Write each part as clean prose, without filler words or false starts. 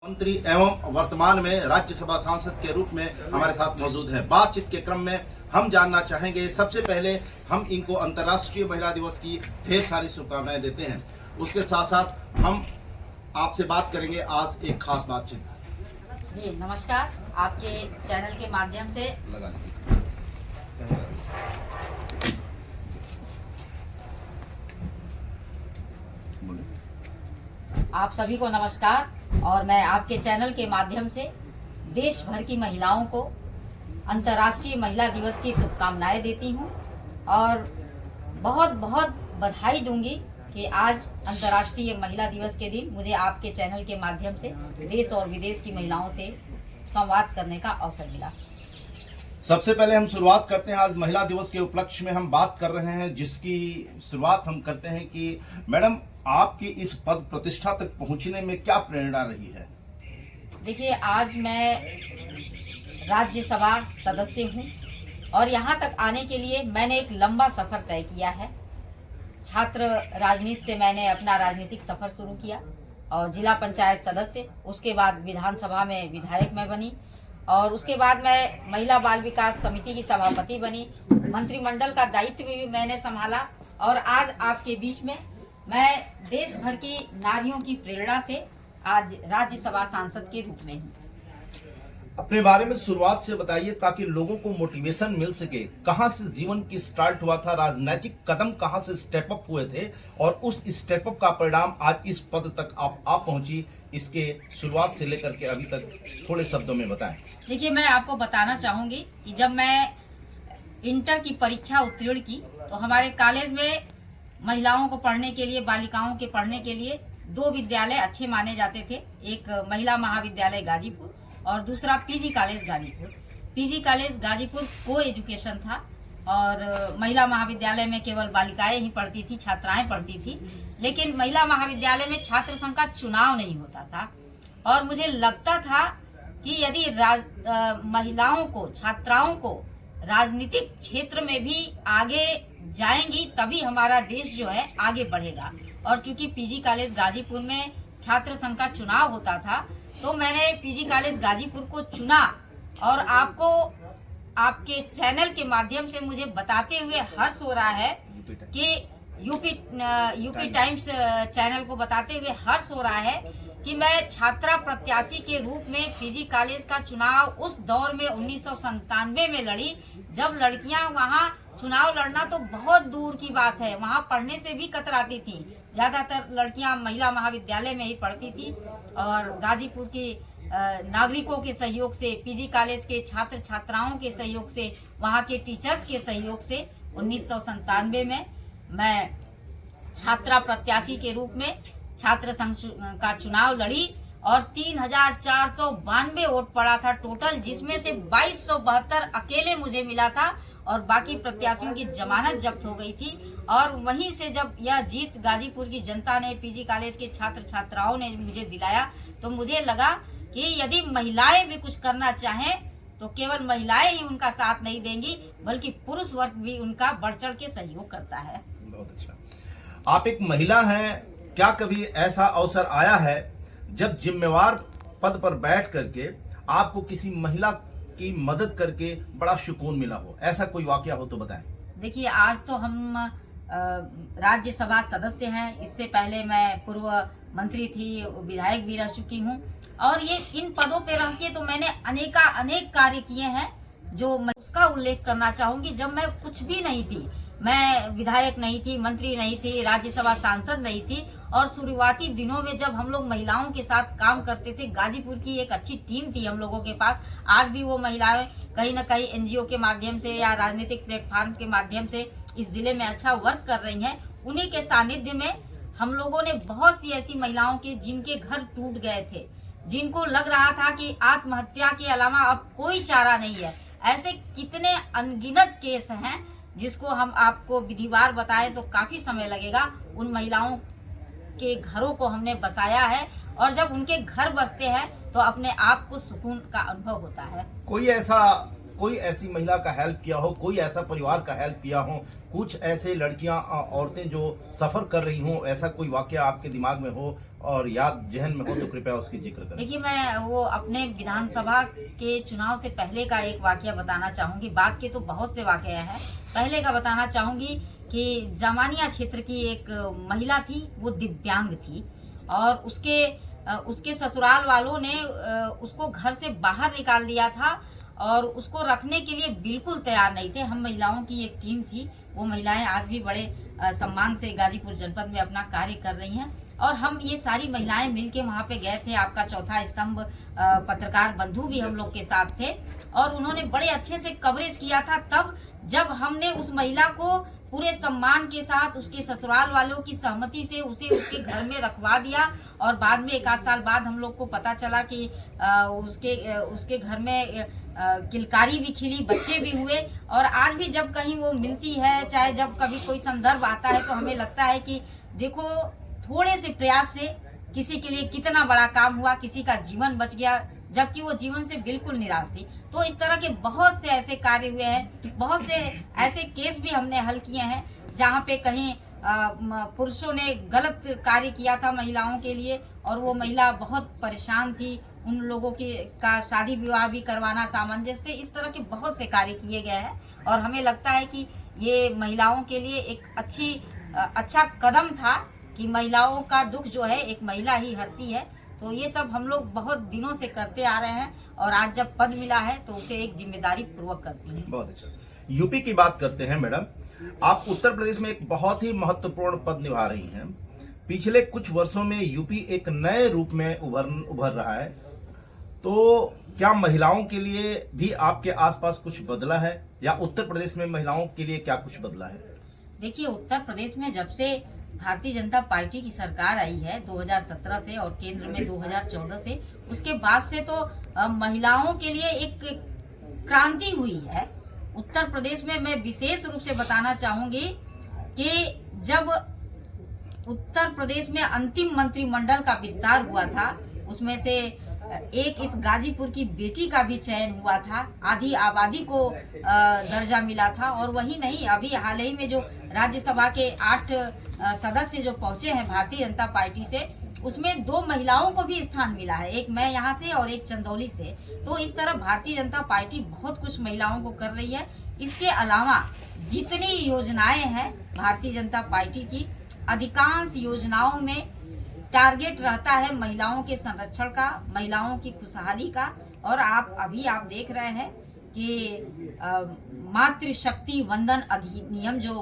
मंत्री एवं वर्तमान में राज्यसभा सांसद के रूप में हमारे साथ मौजूद हैं। बातचीत के क्रम में हम जानना चाहेंगे, सबसे पहले हम इनको अंतर्राष्ट्रीय महिला दिवस की ढेर सारी शुभकामनाएं देते हैं। उसके साथ साथ हम आपसे बात करेंगे आज एक खास बातचीत। जी नमस्कार, आपके चैनल के माध्यम से लगा आप सभी को नमस्कार। और मैं आपके चैनल के माध्यम से देश भर की महिलाओं को अंतर्राष्ट्रीय महिला दिवस की शुभकामनाएं देती हूं और बहुत बहुत बधाई दूंगी कि आज अंतर्राष्ट्रीय महिला दिवस के दिन मुझे आपके चैनल के माध्यम से देश और विदेश की महिलाओं से संवाद करने का अवसर मिला। सबसे पहले हम शुरुआत करते हैं, आज महिला दिवस के उपलक्ष्य में हम बात कर रहे हैं, जिसकी शुरुआत हम करते हैं कि मैडम आपकी इस पद प्रतिष्ठा तक पहुंचने में क्या प्रेरणा रही है? देखिए, आज मैं राज्यसभा सदस्य हूं और यहां तक आने के लिए मैंने एक लंबा सफर तय किया है। छात्र राजनीति से मैंने अपना राजनीतिक सफर शुरू किया और जिला पंचायत सदस्य, उसके बाद विधानसभा में विधायक मैं बनी और उसके बाद मैं महिला बाल विकास समिति की सभापति बनी। मंत्रिमंडल का दायित्व भी मैंने संभाला और आज आपके बीच में मैं देश भर की नारियों की प्रेरणा से आज राज्यसभा सांसद के रूप में हूँ। अपने बारे में शुरुआत से बताइए ताकि लोगों को मोटिवेशन मिल सके। कहां से जीवन की स्टार्ट हुआ था, राजनीतिक कदम कहां से स्टेप अप हुए थे और उस स्टेप अप का परिणाम आज इस पद तक आप पहुंची, इसके शुरुआत से लेकर के अभी तक थोड़े शब्दों में बताएं। देखिए, मैं आपको बताना चाहूँगी कि जब मैं इंटर की परीक्षा उत्तीर्ण की तो हमारे कॉलेज में महिलाओं को पढ़ने के लिए, बालिकाओं के पढ़ने के लिए दो विद्यालय अच्छे माने जाते थे। एक महिला महाविद्यालय गाजीपुर और दूसरा PG college Ghazipur. PG college Ghazipur को एजुकेशन था और महिला महाविद्यालय में केवल बालिकाएं ही पढ़ती थी, छात्राएं पढ़ती थी। लेकिन महिला महाविद्यालय में छात्र संघ का चुनाव नहीं होता था और मुझे लगता था कि यदि महिलाओं को, छात्राओं को राजनीतिक क्षेत्र में भी आगे जाएंगी तभी हमारा देश जो है आगे बढ़ेगा। और चूंकि पीजी कॉलेज गाजीपुर में छात्र संघ का चुनाव होता था तो मैंने पीजी कॉलेज गाजीपुर को चुना और आपको आपके चैनल के माध्यम से मुझे बताते हुए हर्ष हो रहा है कि यूपी टाइम्स चैनल को बताते हुए हर्ष हो रहा है कि मैं छात्रा प्रत्याशी के रूप में पीजी कॉलेज का चुनाव उस दौर में 1997 में लड़ी, जब लड़कियां वहां चुनाव लड़ना तो बहुत दूर की बात है, वहां पढ़ने से भी कतराती थी। ज्यादातर लड़कियां महिला महाविद्यालय में ही पढ़ती थी और गाजीपुर की नागरिकों के सहयोग से, पीजी कॉलेज के छात्र छात्राओं के सहयोग से, वहां के टीचर्स के सहयोग से 1997 में मैं छात्रा प्रत्याशी के रूप में छात्र संघ का चुनाव लड़ी और 3492 वोट पड़ा था टोटल, जिसमें से 2272 अकेले मुझे मिला था और बाकी प्रत्याशियों की जमानत जब्त हो गई थी। और वहीं से जब यह जीत गाजीपुर की जनता ने, पीजी कॉलेज के छात्र छात्राओं ने मुझे दिलाया तो मुझे लगा कि यदि महिलाएं भी कुछ करना चाहें तो केवल महिलाएं ही उनका साथ नहीं देंगी बल्कि पुरुष वर्ग भी उनका बढ़ चढ़ के सहयोग करता है। बहुत अच्छा। आप एक महिला हैं, क्या कभी ऐसा अवसर आया है जब जिम्मेवार पद पर बैठ करके आपको किसी महिला की मदद करके बड़ा सुकून मिला हो? ऐसा कोई वाकया हो तो बताएं। देखिए, आज तो हम राज्यसभा सदस्य हैं, इससे पहले मैं पूर्व मंत्री थी, विधायक भी रह चुकी हूं और ये इन पदों पे रह के तो मैंने अनेक कार्य किए हैं जो मैं उसका उल्लेख करना चाहूंगी। जब मैं कुछ भी नहीं थी, मैं विधायक नहीं थी, मंत्री नहीं थी, राज्यसभा सांसद नहीं थी और शुरुआती दिनों में जब हम लोग महिलाओं के साथ काम करते थे, गाजीपुर की एक अच्छी टीम थी हम लोगों के पास। आज भी वो महिलाएं कहीं न कहीं एनजीओ के माध्यम से या राजनीतिक प्लेटफॉर्म के माध्यम से इस जिले में अच्छा वर्क कर रही हैं। उन्हीं के सानिध्य में हम लोगों ने बहुत सी ऐसी महिलाओं के जिनके घर टूट गए थे, जिनको लग रहा था कि आत्महत्या के अलावा अब कोई चारा नहीं है, ऐसे कितने अनगिनत केस हैं जिसको हम आपको विधिवार बताएं तो काफी समय लगेगा। उन महिलाओं के घरों को हमने बसाया है और जब उनके घर बसते हैं तो अपने आप को सुकून का अनुभव होता है। कोई ऐसा कोई ऐसी महिला का हेल्प किया हो, कोई ऐसा परिवार का हेल्प किया हो, कुछ ऐसे लड़कियां औरतें जो सफर कर रही हों, ऐसा कोई वाकया आपके दिमाग में हो और याद जहन में हो तो कृपया उसकी जिक्र करें। देखिए, मैं वो अपने विधानसभा के चुनाव से पहले का एक वाकया बताना चाहूंगी। बाद के तो बहुत से वाकया हैं। पहले का बताना चाहूंगी कि जामानिया क्षेत्र की एक महिला थी, वो दिव्यांग थी और उसके ससुराल वालों ने उसको घर से बाहर निकाल दिया था और उसको रखने के लिए बिल्कुल तैयार नहीं थे। हम महिलाओं की एक टीम थी, वो महिलाएं आज भी बड़े सम्मान से गाजीपुर जनपद में अपना कार्य कर रही हैं और हम ये सारी महिलाएं मिलके वहाँ पे गए थे। आपका चौथा स्तंभ पत्रकार बंधु भी हम लोग के साथ थे और उन्होंने बड़े अच्छे से कवरेज किया था। तब जब हमने उस महिला को पूरे सम्मान के साथ उसके ससुराल वालों की सहमति से उसे उसके घर में रखवा दिया और बाद में 1 आध साल बाद हम लोग को पता चला कि उसके घर में किलकारी भी खिली, बच्चे भी हुए। और आज भी जब कहीं वो मिलती है, चाहे जब कभी कोई संदर्भ आता है, तो हमें लगता है कि देखो, थोड़े से प्रयास से किसी के लिए कितना बड़ा काम हुआ, किसी का जीवन बच गया, जबकि वो जीवन से बिल्कुल निराश थी। तो इस तरह के बहुत से ऐसे कार्य हुए हैं, बहुत से ऐसे केस भी हमने हल किए हैं जहाँ पे कहीं पुरुषों ने गलत कार्य किया था महिलाओं के लिए और वो महिला बहुत परेशान थी। उन लोगों का शादी विवाह भी करवाना सामंजस्य थे। इस तरह के बहुत से कार्य किए गए हैं और हमें लगता है कि ये महिलाओं के लिए एक अच्छा कदम था कि महिलाओं का दुख जो है एक महिला ही हरती है। तो ये सब हम लोग बहुत दिनों से करते आ रहे हैं और आज जब पद मिला है तो उसे एक जिम्मेदारी पूर्वक करती हैं। बहुत अच्छा। यूपी की बात करते हैं मैडम, आप उत्तर प्रदेश में एक बहुत ही महत्वपूर्ण पद निभा रही हैं। पिछले कुछ वर्षों में यूपी एक नए रूप में उभर रहा है, तो क्या महिलाओं के लिए भी आपके आसपास कुछ बदला है या उत्तर प्रदेश में महिलाओं के लिए क्या कुछ बदला है? देखिए, उत्तर प्रदेश में जब से भारतीय जनता पार्टी की सरकार आई है 2017 से और केंद्र में 2014 से, उसके बाद से तो महिलाओं के लिए एक क्रांति हुई है। उत्तर प्रदेश में मैं विशेष रूप से बताना चाहूंगी कि जब उत्तर प्रदेश में अंतिम मंत्रिमंडल का विस्तार हुआ था, उसमें से एक इस गाजीपुर की बेटी का भी चयन हुआ था, आधी आबादी को दर्जा मिला था। और वही नहीं, अभी हाल ही में जो राज्यसभा के 8 सदस्य जो पहुंचे हैं भारतीय जनता पार्टी से, उसमें 2 महिलाओं को भी स्थान मिला है, एक मैं यहाँ से और एक चंदौली से। तो इस तरह भारतीय जनता पार्टी बहुत कुछ महिलाओं को कर रही है। इसके अलावा जितनी योजनाएं हैं भारतीय जनता पार्टी की, अधिकांश योजनाओं में टारगेट रहता है महिलाओं के संरक्षण का, महिलाओं की खुशहाली का। और आप देख रहे हैं कि मातृशक्ति वंदन अधिनियम जो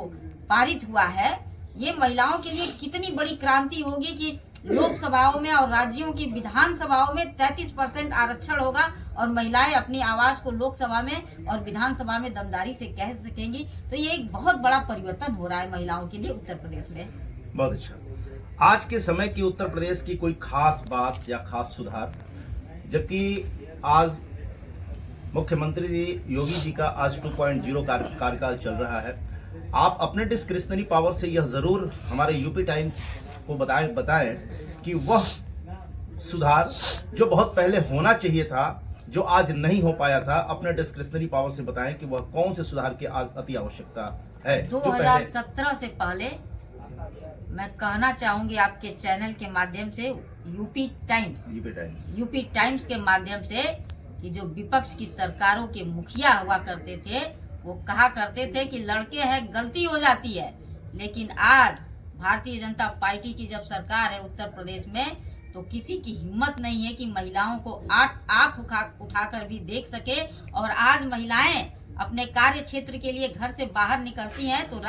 पारित हुआ है, ये महिलाओं के लिए कितनी बड़ी क्रांति होगी कि लोकसभाओं में और राज्यों की विधानसभाओं में 33% आरक्षण होगा और महिलाएं अपनी आवाज को लोकसभा में और विधानसभा में दमदारी से कह सकेंगी। तो ये एक बहुत बड़ा परिवर्तन हो रहा है महिलाओं के लिए उत्तर प्रदेश में। बहुत अच्छा। आज के समय की उत्तर प्रदेश की कोई खास बात या खास सुधार, जबकि आज मुख्यमंत्री जी योगी जी का आज 2.0 कार्यकाल चल रहा है, आप अपने डिस्क्रिशनरी पावर से यह जरूर हमारे यूपी टाइम्स को बताएं कि वह सुधार जो बहुत पहले होना चाहिए था, जो आज नहीं हो पाया था, अपने डिस्क्रिशनरी पावर से बताएं कि वह कौन से सुधार की आज अति आवश्यकता है। 2017 से पहले मैं कहना चाहूंगी आपके चैनल के माध्यम से, यूपी टाइम्स के माध्यम से, कि जो विपक्ष की सरकारों के मुखिया हुआ करते थे, वो कहा करते थे कि लड़के हैं गलती हो जाती है। लेकिन आज भारतीय जनता पार्टी की जब सरकार है उत्तर प्रदेश में, तो किसी की हिम्मत नहीं है कि महिलाओं को आंख उठाकर भी देख सके। और आज महिलाएं अपने कार्य क्षेत्र के लिए घर से बाहर निकलती हैं तो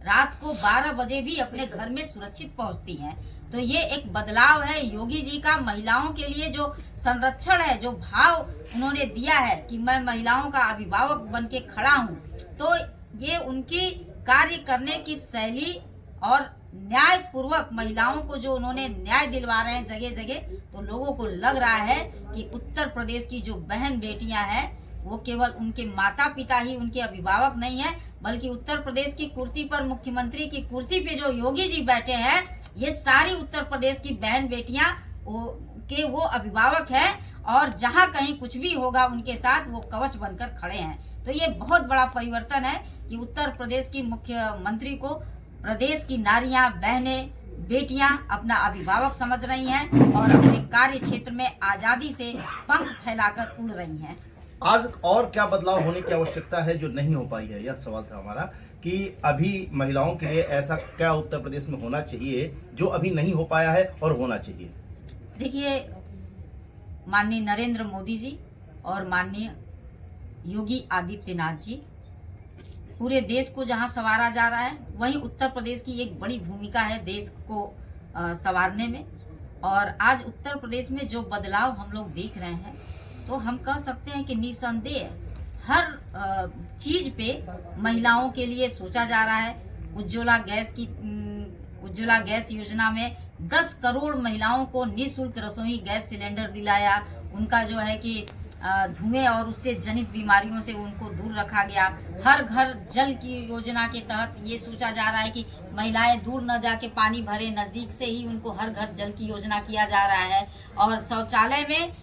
रात को 12 बजे भी अपने घर में सुरक्षित पहुंचती हैं। तो ये एक बदलाव है योगी जी का। महिलाओं के लिए जो संरक्षण है, जो भाव उन्होंने दिया है कि मैं महिलाओं का अभिभावक बन के खड़ा हूँ, तो ये उनकी कार्य करने की शैली और न्याय पूर्वक महिलाओं को जो उन्होंने न्याय दिलवा रहे हैं जगह जगह, तो लोगों को लग रहा है कि उत्तर प्रदेश की जो बहन बेटियां हैं, वो केवल उनके माता पिता ही उनके अभिभावक नहीं है, बल्कि उत्तर प्रदेश की कुर्सी पर, मुख्यमंत्री की कुर्सी पे जो योगी जी बैठे हैं, ये सारी उत्तर प्रदेश की बहन बेटियां वो अभिभावक हैं। और जहाँ कहीं कुछ भी होगा उनके साथ वो कवच बनकर खड़े हैं। तो ये बहुत बड़ा परिवर्तन है कि उत्तर प्रदेश की मुख्यमंत्री को प्रदेश की नारियां, बहनें, बेटियां अपना अभिभावक समझ रही हैं और अपने कार्य क्षेत्र में आजादी से पंख फैलाकर उड़ रही हैं। आज और क्या बदलाव होने की आवश्यकता है जो नहीं हो पाई है, यह सवाल था हमारा कि अभी महिलाओं के लिए ऐसा क्या उत्तर प्रदेश में होना चाहिए जो अभी नहीं हो पाया है और होना चाहिए। देखिए, माननीय नरेंद्र मोदी जी और माननीय योगी आदित्यनाथ जी, पूरे देश को जहां संवारा जा रहा है वहीं उत्तर प्रदेश की एक बड़ी भूमिका है देश को संवारने में। और आज उत्तर प्रदेश में जो बदलाव हम लोग देख रहे हैं तो हम कह सकते हैं कि निसंदेह हर चीज पे महिलाओं के लिए सोचा जा रहा है। उज्ज्वला गैस योजना में 10 करोड़ महिलाओं को निःशुल्क रसोई गैस सिलेंडर दिलाया। उनका जो है कि धुएं और उससे जनित बीमारियों से उनको दूर रखा गया। हर घर जल की योजना के तहत ये सोचा जा रहा है कि महिलाएं दूर न जाके पानी भरे, नजदीक से ही उनको हर घर जल की योजना किया जा रहा है। और शौचालय में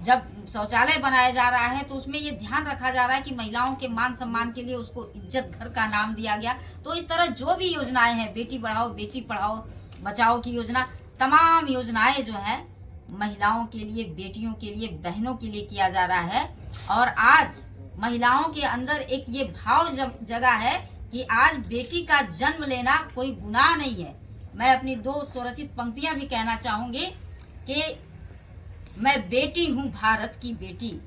जब शौचालय बनाया जा रहा है तो उसमें ये ध्यान रखा जा रहा है कि महिलाओं के मान सम्मान के लिए उसको इज्जत घर का नाम दिया गया। तो इस तरह जो भी योजनाएं हैं, बेटी बढ़ाओ, बेटी पढ़ाओ, बचाओ की योजना, तमाम योजनाएं जो है महिलाओं के लिए, बेटियों के लिए, बहनों के लिए किया जा रहा है। और आज महिलाओं के अंदर एक ये भाव जगह है कि आज बेटी का जन्म लेना कोई गुनाह नहीं है। मैं अपनी 2 स्वरचित पंक्तियां भी कहना चाहूंगी कि मैं बेटी हूँ भारत की बेटी।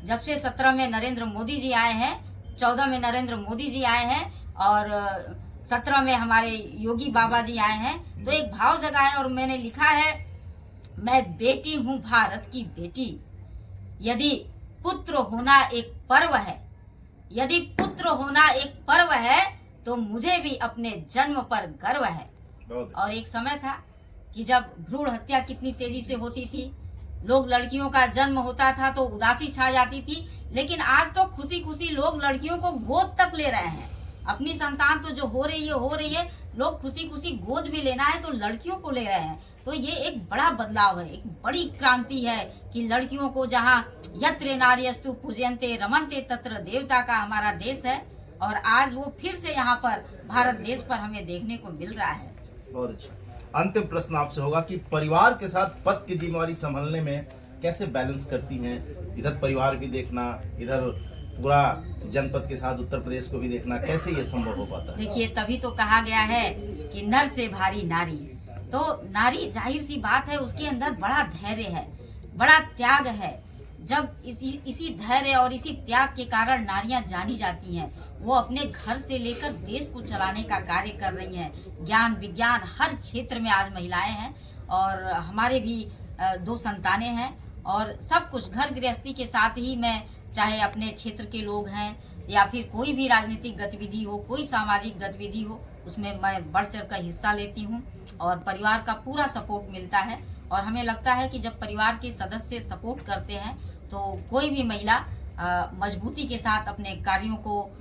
जब से 17 में नरेंद्र मोदी जी आए हैं, 14 में नरेंद्र मोदी जी आए हैं और 17 में हमारे योगी बाबा जी आए हैं, तो एक भाव जगह है। और मैंने लिखा है, मैं बेटी हूँ भारत की बेटी, यदि पुत्र होना एक पर्व है, यदि पुत्र होना एक पर्व है तो मुझे भी अपने जन्म पर गर्व है। और एक समय था कि जब भ्रूण हत्या कितनी तेजी से होती थी, लोग लड़कियों का जन्म होता था तो उदासी छा जाती थी, लेकिन आज तो खुशी खुशी लोग लड़कियों को गोद तक ले रहे हैं। अपनी संतान तो जो हो रही है, लोग खुशी खुशी गोद भी लेना है तो लड़कियों को ले रहे हैं। तो ये एक बड़ा बदलाव है, एक बड़ी क्रांति है कि लड़कियों को जहाँ यत्र नार्यस्तु पूजयन्ते रमन्ते तत्र देवता का हमारा देश है, और आज वो फिर से यहाँ पर भारत देश पर हमें देखने को मिल रहा है। बहुत अच्छा। अंतिम प्रश्न आपसे होगा कि परिवार के साथ पद की जिम्मेवारी संभालने में कैसे बैलेंस करती हैं? इधर परिवार भी देखना, इधर पूरा जनपद के साथ उत्तर प्रदेश को भी देखना, कैसे ये संभव हो पाता है? देखिए, तभी तो कहा गया है कि नर से भारी नारी। तो नारी, जाहिर सी बात है, उसके अंदर बड़ा धैर्य है, बड़ा त्याग है। जब इसी धैर्य और इसी त्याग के कारण नारियां जानी जाती हैं। वो अपने घर से लेकर देश को चलाने का कार्य कर रही हैं। ज्ञान विज्ञान हर क्षेत्र में आज महिलाएं हैं। और हमारे भी 2 संतानें हैं और सब कुछ घर गृहस्थी के साथ ही, मैं चाहे अपने क्षेत्र के लोग हैं या फिर कोई भी राजनीतिक गतिविधि हो, कोई सामाजिक गतिविधि हो, उसमें मैं बढ़ चढ़ कर हिस्सा लेती हूँ और परिवार का पूरा सपोर्ट मिलता है। और हमें लगता है कि जब परिवार के सदस्य सपोर्ट करते हैं तो कोई भी महिला मजबूती के साथ अपने कार्यों को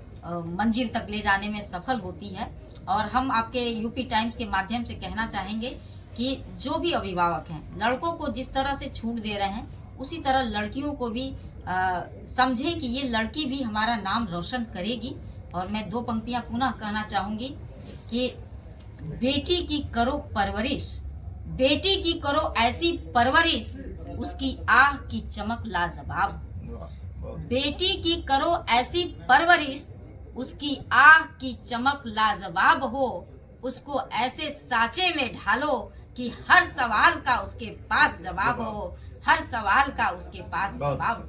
मंजिल तक ले जाने में सफल होती है। और हम आपके यूपी टाइम्स के माध्यम से कहना चाहेंगे कि जो भी अभिभावक हैं, लड़कों को जिस तरह से छूट दे रहे हैं, उसी तरह लड़कियों को भी समझे कि ये लड़की भी हमारा नाम रोशन करेगी। और मैं 2 पंक्तियां पुनः कहना चाहूंगी कि बेटी की करो परवरिश, बेटी की करो ऐसी परवरिश, उसकी आह की चमक लाजवाब। बेटी की करो ऐसी परवरिश, उसकी आह की चमक लाजवाब हो, उसको ऐसे साँचे में ढालो कि हर सवाल का उसके पास जवाब हो, हर सवाल का उसके पास जवाब हो।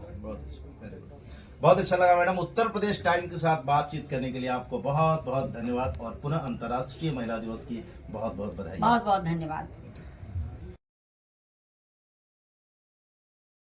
बहुत अच्छा लगा मैडम। उत्तर प्रदेश टाइम के साथ बातचीत करने के लिए आपको बहुत बहुत धन्यवाद और पुनः अंतर्राष्ट्रीय महिला दिवस की बहुत बहुत बधाई। बहुत बहुत धन्यवाद।